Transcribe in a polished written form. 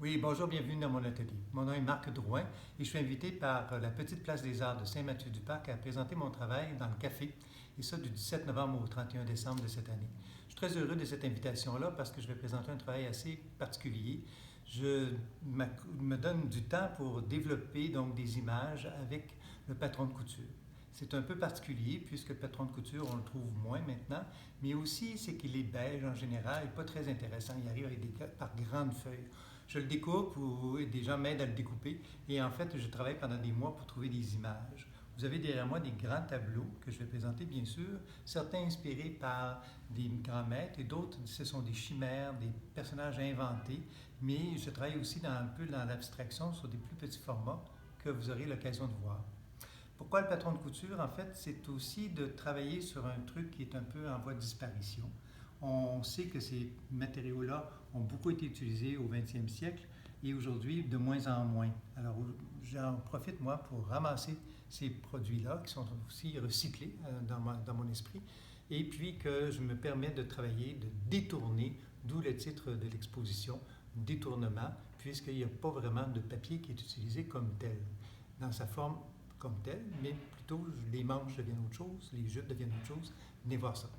Oui, bonjour, bienvenue dans mon atelier. Mon nom est Marc Drouin et je suis invité par la Petite Place des Arts de Saint-Mathieu-du-Parc à présenter mon travail dans le café, et ça du 17 novembre au 31 décembre de cette année. Je suis très heureux de cette invitation-là parce que je vais présenter un travail assez particulier. Je me donne du temps pour développer donc des images avec le patron de couture. C'est un peu particulier puisque le patron de couture, on le trouve moins maintenant, mais aussi c'est qu'il est beige en général et pas très intéressant. Il arrive avec par grandes feuilles. Je le découpe ou des gens m'aident à le découper et en fait, je travaille pendant des mois pour trouver des images. Vous avez derrière moi des grands tableaux que je vais présenter, bien sûr, certains inspirés par des grands maîtres et d'autres, ce sont des chimères, des personnages inventés, mais je travaille aussi un peu dans l'abstraction sur des plus petits formats que vous aurez l'occasion de voir. Pourquoi le patron de couture? En fait, c'est aussi de travailler sur un truc qui est un peu en voie de disparition. On sait que ces matériaux-là ont beaucoup été utilisés au 20e siècle et aujourd'hui de moins en moins. Alors j'en profite moi pour ramasser ces produits-là qui sont aussi recyclés dans mon esprit et puis que je me permets de travailler, de détourner, d'où le titre de l'exposition, détournement, puisqu'il n'y a pas vraiment de papier qui est utilisé comme tel, dans sa forme comme telle, mais plutôt les manches deviennent autre chose, les jupes deviennent autre chose. Venez voir ça.